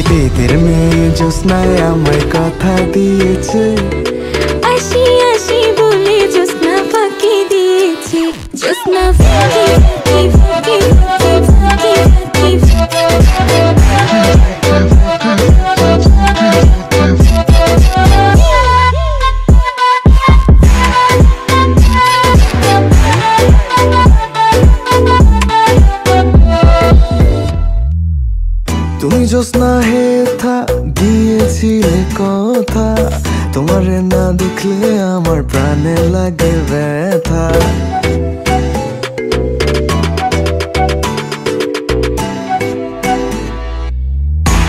বেদের মেয়ে জ্যোৎস্নায় আমায় কথা দিয়েছে, আসি আসি বলে জ্যোৎস্না ফাঁকি দিয়েছে। জ্যোৎস্না ফাঁকি ফাঁকি ফাঁকি ফাঁকি ফাঁকি তুমি জ্যোৎস্না হে থা দিয়েছিলে কথা, তোমারে না দেখলে আমার প্রাণে লাগে ব্যথা।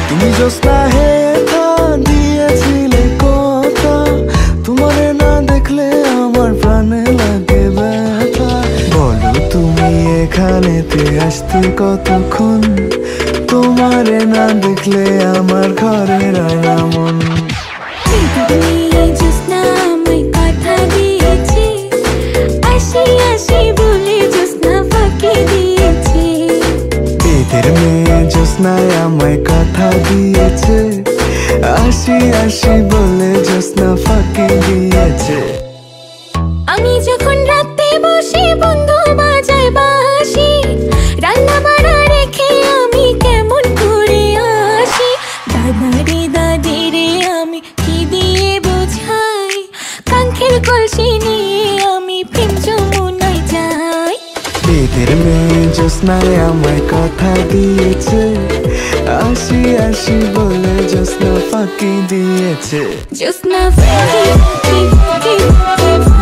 তুমি জ্যোৎস্না হে থা দিয়েছিলে কথা, তোমারে না দেখলে আমার প্রাণে লাগে ব্যথা। বলো তুমি এখানেতে আসতে কতক্ষণ, তোমারে না দেখলে আমার ঘরে রয় না মন। জ্যোৎস্না আমায় কথা দিয়েছে, আসি আসি বলে জ্যোৎস্না ফাঁকি দিয়েছে। বেদের মেয়ে জ্যোৎস্নায় আমায় কথা দিয়েছে, আসি আসি বলে জ্যোৎস্না ফাঁকি দিয়েছে। আমি যখন রাতে বসে বন্ধু বাজায় বাঁশি, রান্না বাড়া রেখে আমি কেমন করে আসি। দাদারে দাদি রে আমি কি দিয়ে বোঝাই, কাঙ্ক্ষের কলসি নিয়ে আমি প্রেম যমুনায় যাই। বেদের মেয়ে জ্যোৎস্নায় আমায় কথা দিয়েছে, আসি আসি বলে জ্যোৎস্না ফাঁকি দিয়েছে। জ্যোৎস্না ফাঁকি ফাঁকি ফাঁকি